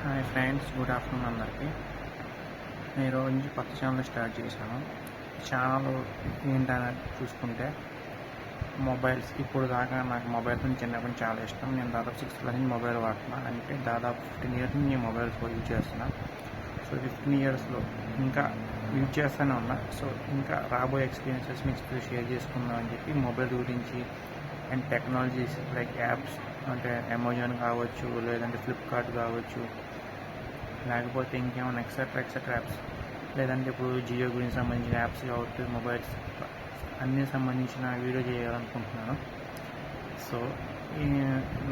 Hi friends, good afternoon అందరికీ. నేను ఈరోజు నుంచి కొత్త ఛానల్ స్టార్ట్ చేశాను. ఛానల్ ఏంటనేది చూసుకుంటే మొబైల్స్. ఇప్పుడు దాకా నాకు మొబైల్స్ నుంచి చిన్నప్పటి నుంచి చాలా ఇష్టం. నేను దాదాపు 6 క్లాస్ నుంచి మొబైల్ వాడుతున్నా. అంటే దాదాపు 15 ఇయర్స్ నుంచి నేను మొబైల్స్ యూజ్ చేస్తున్నా. సో 15 ఇయర్స్లో ఇంకా యూజ్ చేస్తూనే ఉన్నా. సో ఇంకా రాబోయే ఎక్స్పీరియన్సెస్ మీకు షేర్ చేసుకుందాం అని చెప్పి మొబైల్ గురించి అండ్ టెక్నాలజీస్ లైక్ యాప్స్, అంటే అమెజాన్ కావచ్చు, లేదంటే ఫ్లిప్కార్ట్ కావచ్చు, లేకపోతే ఇంకేమైనా ఎక్సెట్రా యాప్స్, లేదంటే ఇప్పుడు జియో గురించి సంబంధించిన యాప్స్ కావచ్చు, మొబైల్స్ అన్నీ సంబంధించిన వీడియో చేయాలనుకుంటున్నాను. సో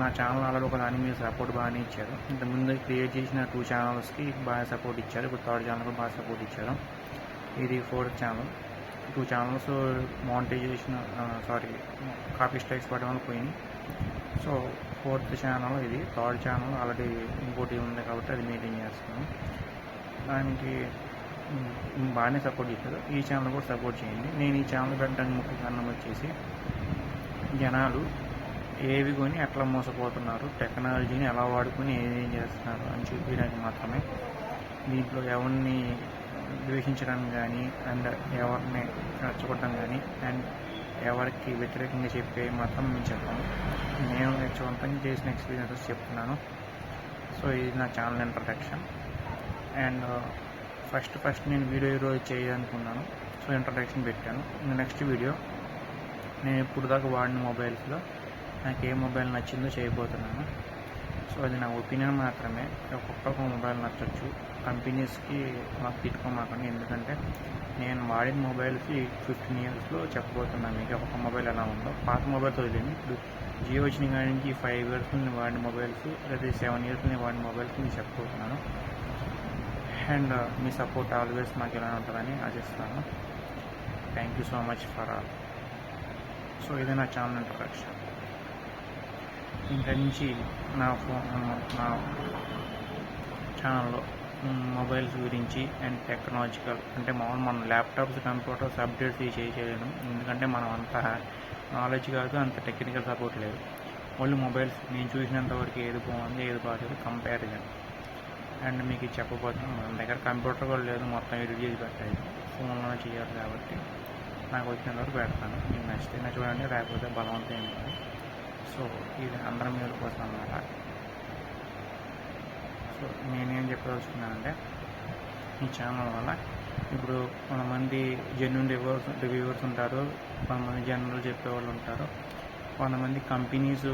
నా ఛానల్ ఆల్రెడీ ఒక దాని మీద సపోర్ట్ బాగానే ఇచ్చారు. ఇంతకుముందు క్రియేట్ చేసిన 2 ఛానల్స్కి బాగా సపోర్ట్ ఇచ్చారు. ఇప్పుడు 3rd ఛానల్ కూడా బాగా సపోర్ట్ ఇచ్చారు. ఇది 4th channel. 2 channels monetisation copy strikes పడడం వల్ల పోయింది. సో 4th ఛానల్ ఇది. 3rd ఛానల్ ఆల్రెడీ ఇంకోటి ఉంది కాబట్టి అది మెయింటైన్ చేస్తున్నాను. దానికి బాగానే సపోర్ట్ చేశారు. ఈ ఛానల్ కూడా సపోర్ట్ చేయండి. నేను ఈ ఛానల్ పెట్టడానికి ముఖ్య కారణం వచ్చేసి జనాలు ఏవి కొని ఎట్లా మోసపోతున్నారు, టెక్నాలజీని ఎలా వాడుకొని ఏం చేస్తున్నారు అని చూపించడానికి మాత్రమే. దీంట్లో ఎవరిని ద్వేషించడం కానీ, అండ్ ఎవరిని రెచ్చగొట్టడం కానీ, అండ్ ఎవరికి వ్యతిరేకంగా చెప్పే మాత్రం మేము చెప్పాము. నేను సొంతంగా చేసిన ఎక్స్పీరియన్సెస్ చెప్తున్నాను. సో ఇది నా ఛానల్ ఇంట్రడక్షన్. అండ్ ఫస్ట్ నేను వీడియో ఈరోజు చేయాలనుకున్నాను. సో ఇంట్రడక్షన్ పెట్టాను. నెక్స్ట్ వీడియో నేను ఇప్పుడు దాకా వాడిన మొబైల్స్లో నాకు ఏ మొబైల్ నచ్చిందో చేయబోతున్నాను. సో అది నా ఒపీనియన్ మాత్రమే. ఒక్కొక్క మొబైల్ నచ్చవచ్చు. కంపెనీస్కి మాకు తిట్టుకోమాకండి. ఎందుకంటే నేను వాడిన మొబైల్కి 15 ఇయర్స్లో చెప్పబోతున్నాను మీకు ఒక్కొక్క మొబైల్ ఎలా ఉందో. పాత మొబైల్స్ వదిలేండి. ఇప్పుడు జియో వచ్చిన కాడి నుంచి 5 ఇయర్స్ నేను వాడిన మొబైల్స్, లేదా 7 ఇయర్స్ నేను వాడిన మొబైల్స్ నేను చెప్పబోతున్నాను. అండ్ మీ సపోర్ట్ ఆల్వేస్ నాకు ఎలా ఉంటుందని ఆశిస్తాను. Thank you so much for all. So ఇది నా ఛానల్ ఇంట్రడక్షన్. ఇంకా నుంచి నా ఛానల్లో మొబైల్స్ గురించి అండ్ టెక్నాలజికల్, అంటే మన ల్యాప్టాప్స్, కంప్యూటర్స్ అప్డేట్స్ చేయలేను. ఎందుకంటే మనం అంత నాలెడ్జ్ కాదు, అంత టెక్నికల్ సపోర్ట్ లేదు. ఓన్లీ మొబైల్స్ నేను చూసినంత వరకు ఏది బాగుంది, ఏది బాగాలేదు కంపారిజన్ అండ్ మీకు చెప్పబోతున్నాను. మన దగ్గర కంప్యూటర్ కూడా లేదు, మొత్తం ఎడిట్ చేసి పెట్టాలి, ఫోన్లోనే చేయాలి. కాబట్టి నాకు వచ్చినంత వరకు పెడతాను. మీకు నచ్చితే చూడండి, లేకపోతే బలవంతం ఏం కాదు. సో ఇది అందరం మీద కోసం అన్నమాట. సో నేనేం చెప్పదలుచుకున్నానంటే, ఈ ఛానల్ వల్ల ఇప్పుడు కొంతమంది జెన్యూన్ రివ్యూవర్స్ ఉంటారు, కొంతమంది జనరల్ చెప్పేవాళ్ళు ఉంటారు, కొంతమంది కంపెనీస్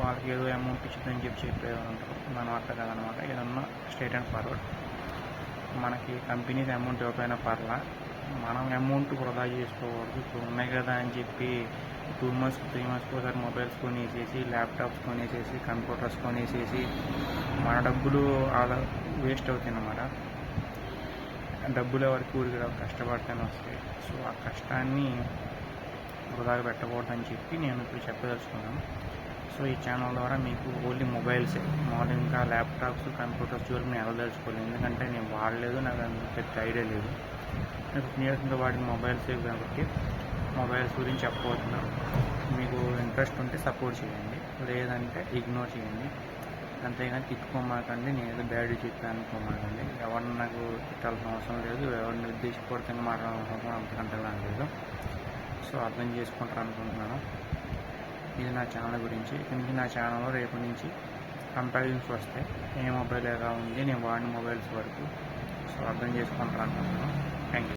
వాళ్ళకి ఏదో అమౌంట్ ఇచ్చిందని చెప్పేవాళ్ళు ఉంటారు. మనం అట్లా కాదనమాట. ఏదన్నా స్ట్రైట్ అండ్ ఫార్వర్డ్. మనకి కంపెనీస్ అమౌంట్ ఇవ్వకపోయినా పర్లా, మనం అమౌంట్ వృధా చేసుకోకూడదు. ఇప్పుడు ఉన్నాయి కదా అని చెప్పి 2 months 3 months ఒకసారి మొబైల్స్ కొనేసేసి, ల్యాప్టాప్స్ కొనేసేసి, కంప్యూటర్స్ కొనేసేసి మన డబ్బులు అలా వేస్ట్ అవుతాయి అన్నమాట. డబ్బులు ఎవరికి ఊరికి కష్టపడితేనే వస్తాయి. సో ఆ కష్టాన్ని వృధాగా పెట్టకూడదని చెప్పి నేను ఇప్పుడు చెప్పదలుచుకున్నాను. సో ఈ ఛానల్ ద్వారా మీకు ఓన్లీ మొబైల్సే, మామూలుగా ఇంకా ల్యాప్టాప్స్, కంప్యూటర్స్ వరకు నేను వెళ్ళదలుచుకోలేదు. ఎందుకంటే నేను వాడలేదు, నాకు అంత పెద్ద ఐడియా లేదు. నేను 15 years ఇంకా వాడిన మొబైల్సే కాబట్టి మొబైల్స్ గురించి చెప్పబోతున్నాను. మీకు ఇంట్రెస్ట్ ఉంటే సపోర్ట్ చేయండి, లేదంటే ఇగ్నోర్ చేయండి. అంతేగాని తిట్టుకోమాకండి. నేను ఏదో బ్యాడ్ చెప్పాను అనుకోమాకండి. ఎవరిని నాకు తిట్టాల్సిన అవసరం లేదు, ఎవరిని ఉద్దేశపూర్వకంగా మాట్లాడాల్సిన అవసరం అంతకంటే లేదు. సో అర్థం చేసుకుంటారు అనుకుంటున్నాను. ఇది నా ఛానల్ గురించి. ఇంక నా ఛానల్లో రేపు నుంచి కంపారిజన్స్ వస్తాయి, ఏ మొబైల్ ఎలా ఉంది, నేను వాడిన మొబైల్స్ వరకు. సో అర్థం చేసుకుంటారు అనుకుంటున్నాను. Thank you.